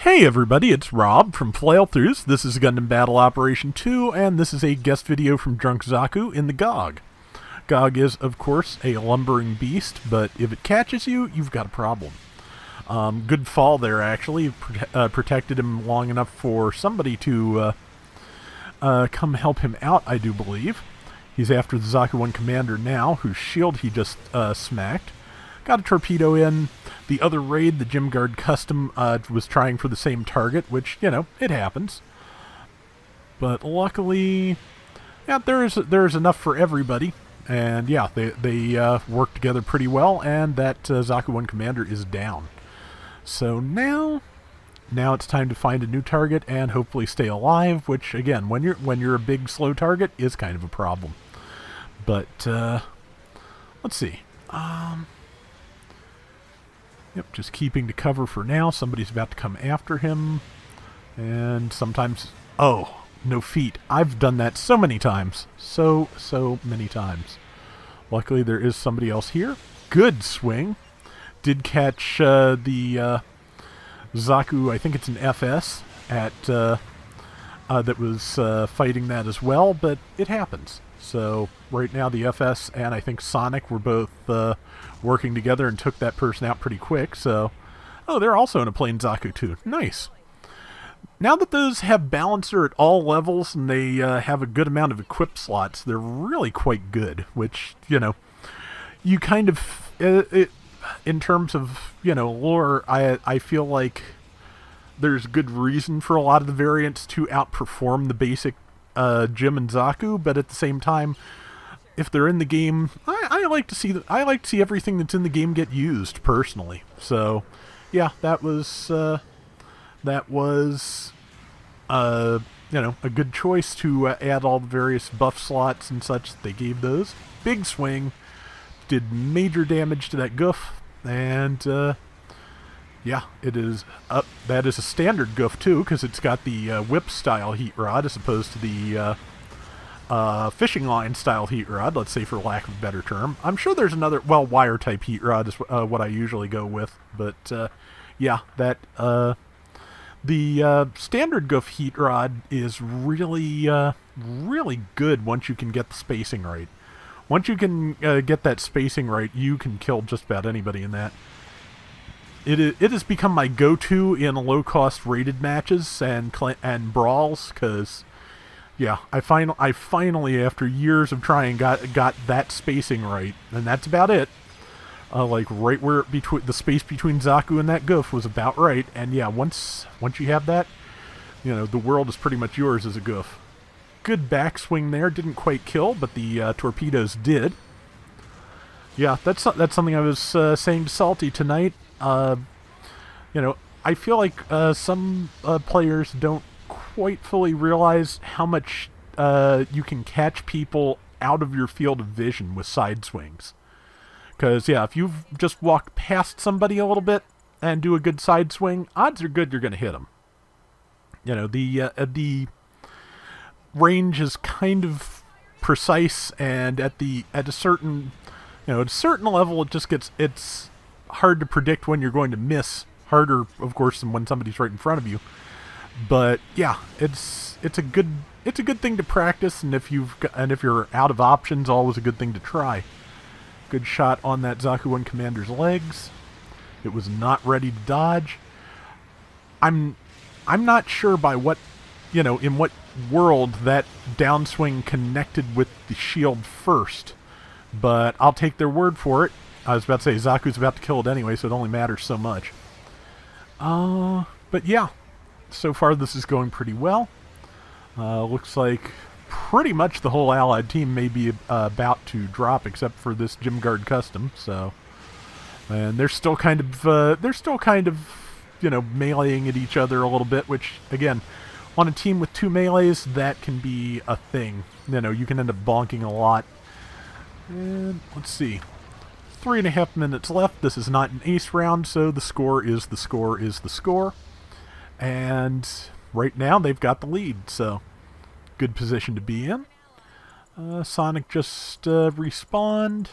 Hey everybody, it's Rob from Flailthroughs. This is Gundam Battle Operation 2, and this is a guest video from Drunk Zaku in the Gog. Gog is, of course, a lumbering beast, but if it catches you, you've got a problem. Good fall there, actually. Protected him long enough for somebody to come help him out, I do believe. He's after the Zaku 1 commander now, whose shield he just smacked. Got a torpedo in. The other raid, the Gym Guard Custom, was trying for the same target, which, you know, it happens. But luckily, yeah, there's enough for everybody. And yeah, they work together pretty well, and that Zaku 1 commander is down. So now it's time to find a new target and hopefully stay alive, which again, when you're a big slow target, is kind of a problem. But let's see. Yep, just keeping to cover for now. Somebody's about to come after him. And sometimes... Oh, no feet. I've done that so many times. So many times. Luckily, there is somebody else here. Good swing. Did catch the Zaku, I think it's an FS, at that was fighting that as well, but it happens. So right now the FS and I think Sonic were both working together and took that person out pretty quick. So, oh, they're also in a plain Zaku too. Nice. Now that those have balancer at all levels and they have a good amount of equip slots, they're really quite good. Which, you know, you kind of in terms of, you know, lore, I feel like there's good reason for a lot of the variants to outperform the basic Jim and Zaku, but at the same time, if they're in the game, I like to see everything that's in the game get used personally. So, yeah, that was you know, a good choice to add all the various buff slots and such. They gave those big swing, did major damage to that goof, and yeah, it is up. That is a standard goof too, because it's got the whip style heat rod as opposed to the fishing line style heat rod, let's say, for lack of a better term. I'm sure there's another, well, wire type heat rod is what I usually go with, but yeah, that the standard goof heat rod is really really good once you can get the spacing right. Once you can get that spacing right, you can kill just about anybody in that. It has become my go-to in low-cost rated matches and brawls, because yeah, I finally, after years of trying, got that spacing right, and that's about it. Like right where the space between Zaku and that goof was about right, and yeah, once you have that, you know, the world is pretty much yours as a goof. Good backswing there, didn't quite kill, but the torpedoes did. Yeah, that's something I was saying to Salty tonight. You know, I feel like some players don't quite fully realize how much you can catch people out of your field of vision with side swings. Because, yeah, if you've just walked past somebody a little bit and do a good side swing, odds are good you're going to hit them. You know, the range is kind of precise, and at a certain, you know, at a certain level, it's hard to predict when you're going to miss. Harder, of course, than when somebody's right in front of you. But yeah, it's a good thing to practice, and if you're out of options, always a good thing to try. Good shot on that Zaku 1 commander's legs. It was not ready to dodge. I'm not sure by what, you know, in what world that downswing connected with the shield first, but I'll take their word for it. I was about to say Zaku's about to kill it anyway, so it only matters so much. But yeah, so far this is going pretty well. Looks like pretty much the whole allied team may be about to drop, except for this Gym Guard Custom. So, and they're still kind of you know, meleeing at each other a little bit, which again, on a team with 2 melees, that can be a thing. You know, you can end up bonking a lot. And let's see. 3.5 minutes left. This is not an ace round, so the score is the score is the score. And right now they've got the lead, so good position to be in. Sonic just respawned.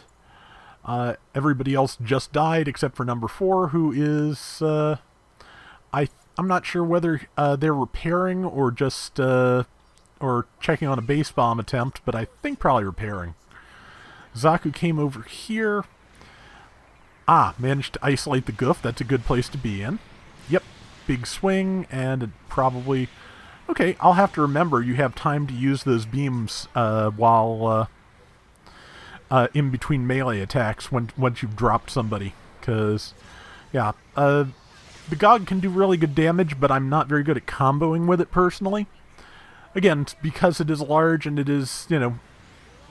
Everybody else just died except for number 4, who is I'm not sure whether they're repairing or just or checking on a base bomb attempt, but I think probably repairing. Zaku came over here. Managed to isolate the goof. That's a good place to be in. Yep, big swing, and it probably... Okay, I'll have to remember you have time to use those beams while in between melee attacks once you've dropped somebody. Because, yeah, the Gog can do really good damage, but I'm not very good at comboing with it personally. Again, because it is large and it is, you know,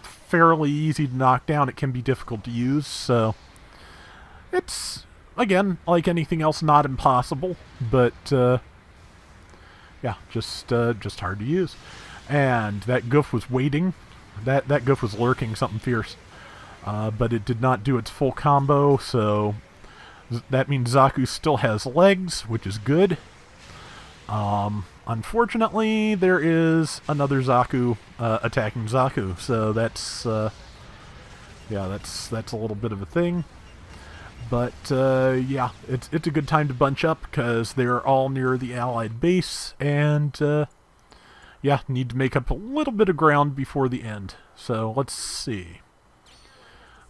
fairly easy to knock down, it can be difficult to use, so... It's, again, like anything else, not impossible, but, yeah, just hard to use. And that goof was waiting. That goof was lurking something fierce. But it did not do its full combo, so that means Zaku still has legs, which is good. Unfortunately, there is another Zaku attacking Zaku, so that's, yeah, that's a little bit of a thing. But, yeah, it's a good time to bunch up, because they're all near the Allied base, and, yeah, need to make up a little bit of ground before the end. So, let's see.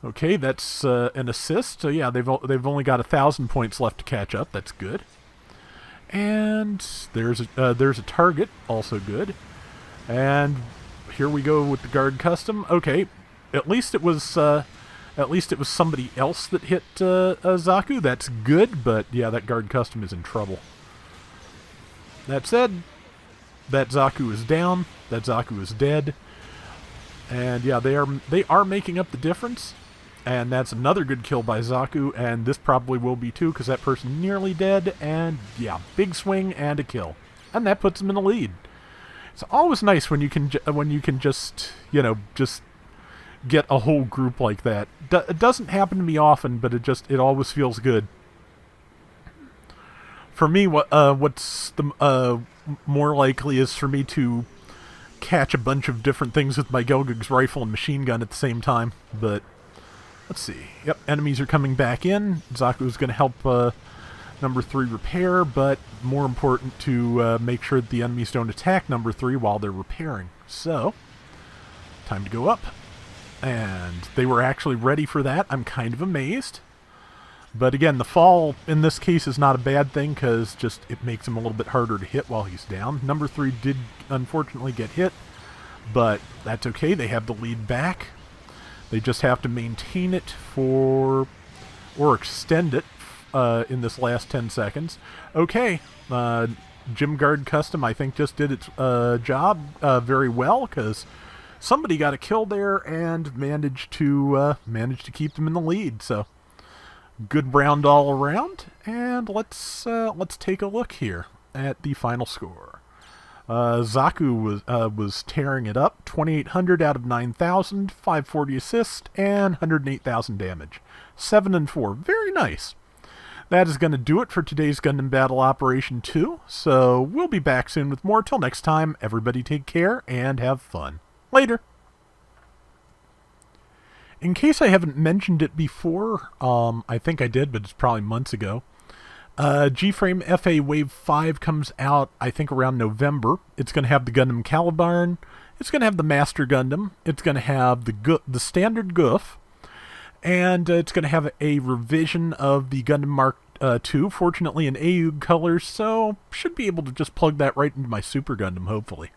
Okay, that's an assist, so yeah, they've only got 1,000 points left to catch up, that's good. And there's a target, also good. And here we go with the guard custom. Okay, at least it was somebody else that hit Zaku. That's good, but yeah, that guard custom is in trouble. That said, that Zaku is down. That Zaku is dead. And yeah, they are making up the difference. And that's another good kill by Zaku, and this probably will be too, because that person nearly dead, and yeah, big swing and a kill. And that puts him in the lead. It's always nice when you can just, you know, just get a whole group like that. It doesn't happen to me often, but it always feels good. For me, what's the more likely is for me to catch a bunch of different things with my Gog Gog's rifle and machine gun at the same time, but let's see. Yep, enemies are coming back in. Zaku's going to help number 3 repair, but more important to make sure that the enemies don't attack number 3 while they're repairing. So, time to go up. And they were actually ready for that. I'm kind of amazed. But again, the fall in this case is not a bad thing, because just it makes him a little bit harder to hit while he's down. Number 3 did unfortunately get hit, but that's okay. They have the lead back. They just have to maintain it or extend it in this last 10 seconds. Okay, Gym Guard Custom, I think, just did its job very well, because somebody got a kill there and managed to keep them in the lead. So good round all around, and let's take a look here at the final score. Zaku was tearing it up. 2,800 out of 9,000, 540 assist, and 108,000 damage. 7 and 4. Very nice. That is going to do it for today's Gundam Battle Operation 2. So we'll be back soon with more. Till next time, everybody take care and have fun. Later. In case I haven't mentioned it before, I think I did, but it's probably months ago. G-Frame FA Wave 5 comes out, I think, around November. It's going to have the Gundam Calibarn. It's going to have the Master Gundam. It's going to have the standard Goof. And it's going to have a revision of the Gundam Mark II, fortunately in AUG colors, so should be able to just plug that right into my Super Gundam, hopefully.